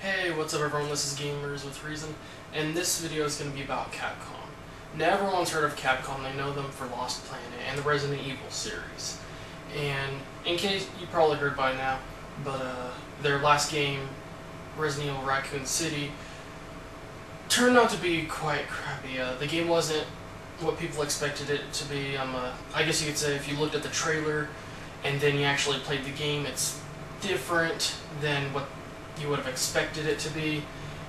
Hey, what's up everyone, this is Gamers with Reason, and this video is going to be about Capcom. Now everyone's heard of Capcom, they know them for Lost Planet and the Resident Evil series. And in case you probably heard by now, but their last game, Resident Evil Raccoon City, turned out to be quite crappy. The game wasn't what people expected it to be. I guess you could say if you looked at the trailer and then you actually played the game, it's different than what you would have expected it to be,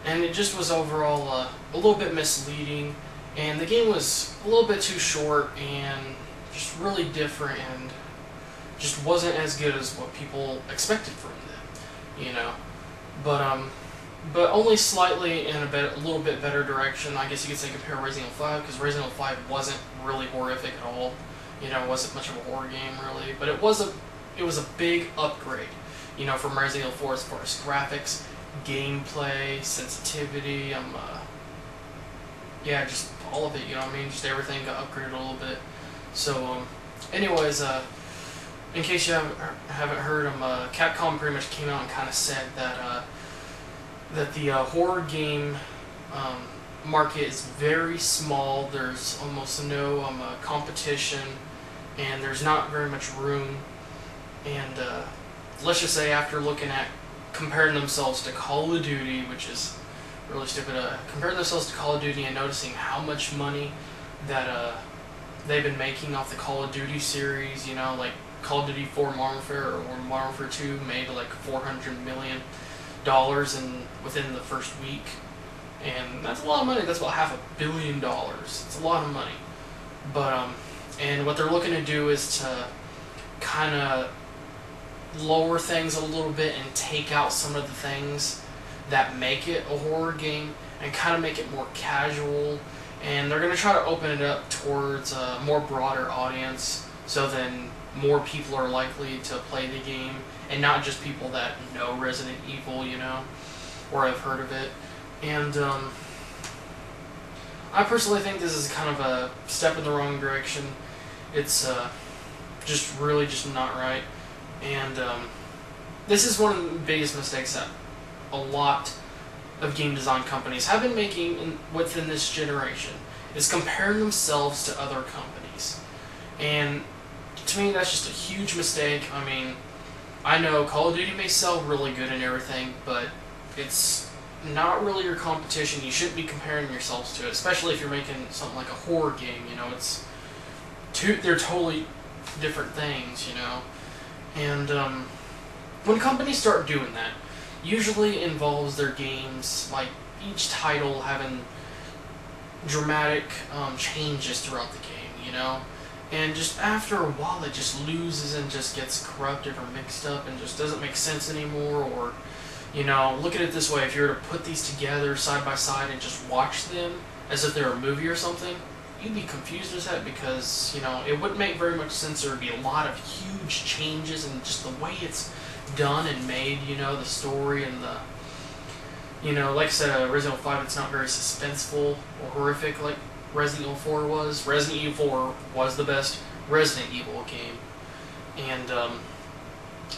and it just was overall a little bit misleading, and the game was a little bit too short and just really different and just wasn't as good as what people expected from them, you know. But only slightly in a little bit better direction. I guess you could say compare Resident Evil 5, because Resident Evil 5 wasn't really horrific at all. You know, it wasn't much of a horror game really, but it was a big upgrade, you know, from Resident Evil 4 as far as graphics, gameplay, sensitivity, yeah, just all of it, you know what I mean? Just everything got upgraded a little bit. So, anyways, in case you haven't heard, Capcom pretty much came out and kind of said that that the horror game market is very small. There's almost no competition, and there's not very much room. And let's just say after looking at comparing themselves to Call of Duty, which is really stupid, comparing themselves to Call of Duty and noticing how much money that they've been making off the Call of Duty series, you know, like Call of Duty 4 Modern Warfare or Modern Warfare 2 made like $400 million within the first week, and that's a lot of money. That's about $500 million. It's a lot of money. But and what they're looking to do is to kind of lower things a little bit and take out some of the things that make it a horror game and kind of make it more casual, and they're going to try to open it up towards a more broader audience, so then more people are likely to play the game and not just people that know Resident Evil, you know, or have heard of it. And I personally think this is kind of a step in the wrong direction. It's just really just not right. And this is one of the biggest mistakes that a lot of game design companies have been making within this generation, is comparing themselves to other companies. And to me, that's just a huge mistake. I mean, I know Call of Duty may sell really good and everything, but it's not really your competition. You shouldn't be comparing yourselves to it, especially if you're making something like a horror game. You know, they're totally different things, you know. And when companies start doing that, usually involves their games, like each title having dramatic changes throughout the game, you know. And just after a while, it just loses and just gets corrupted or mixed up and just doesn't make sense anymore. Or, you know, look at it this way: if you were to put these together side by side and just watch them as if they're a movie or something, you'd be confused as heck, because, you know, it wouldn't make very much sense. There would be a lot of huge changes in just the way it's done and made, you know, the story and the, you know, like I said, Resident Evil 5, it's not very suspenseful or horrific like Resident Evil 4 was. Resident Evil 4 was the best Resident Evil game, and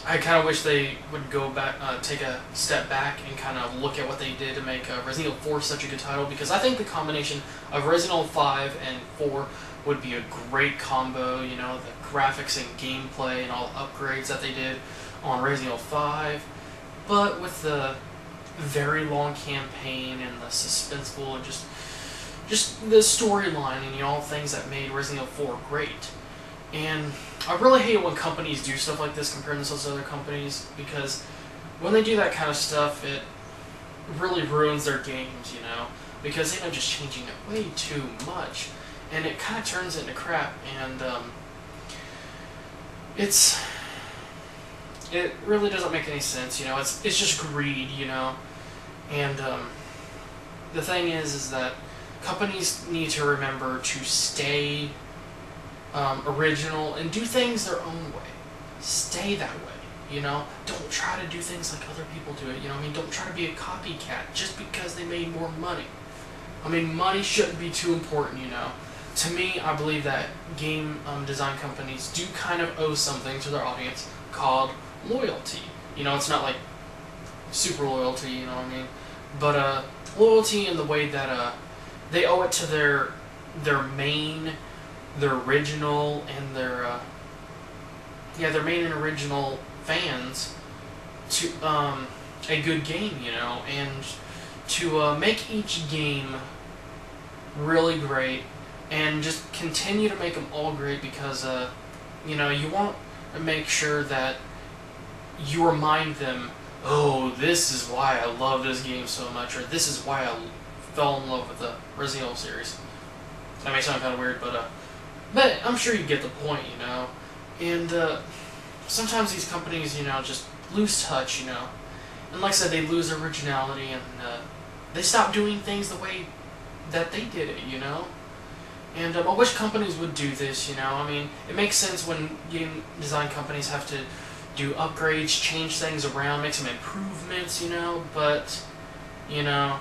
I kind of wish they would go back, take a step back and kind of look at what they did to make Resident Evil 4 such a good title, because I think the combination of Resident Evil 5 and 4 would be a great combo. You know, the graphics and gameplay and all the upgrades that they did on Resident Evil 5, but with the very long campaign and the suspenseful and just the storyline and, you know, all things that made Resident Evil 4 great. And I really hate when companies do stuff like this, comparing themselves to other companies, because when they do that kind of stuff, it really ruins their games, you know, because they end up just changing it way too much, and it kind of turns into crap, and it really doesn't make any sense, you know. It's just greed, you know. And the thing is that companies need to remember to stay original and do things their own way. Stay that way, you know. Don't try to do things like other people do it, you know what I mean? Don't try to be a copycat just because they made more money. I mean, money shouldn't be too important, you know. To me, I believe that game design companies do kind of owe something to their audience called loyalty. You know, it's not like super loyalty, you know what I mean? But loyalty in the way that they owe it to their main, their original, and their main and original fans to a good game, you know, and to make each game really great, and just continue to make them all great because you know, you want to make sure that you remind them, oh, this is why I love this game so much, or this is why I fell in love with the Resident Evil series. That may sound kind of weird, but I'm sure you get the point, you know. And sometimes these companies, you know, just lose touch, you know. And like I said, they lose originality, and they stop doing things the way that they did it, you know. And I wish companies would do this, you know. I mean, it makes sense when game design companies have to do upgrades, change things around, make some improvements, you know. But, you know,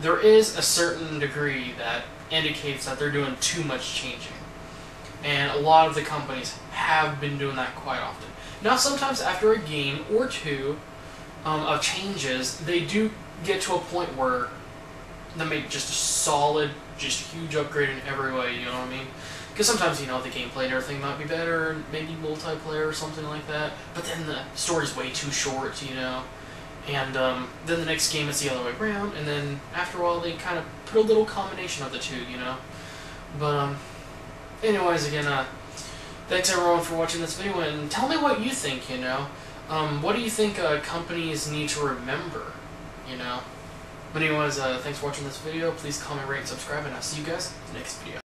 there is a certain degree that indicates that they're doing too much changing. And a lot of the companies have been doing that quite often. Now, sometimes after a game or two of changes, they do get to a point where they make just a solid, just huge upgrade in every way, you know what I mean? Because sometimes, you know, the gameplay and everything might be better, maybe multiplayer or something like that, but then the story's way too short, you know? And then the next game it's the other way around, and then after a while they kind of put a little combination of the two, you know? But, anyways, again, thanks everyone for watching this video, and tell me what you think, you know? What do you think companies need to remember, you know? But anyways, thanks for watching this video. Please comment, rate, and subscribe, and I'll see you guys in the next video.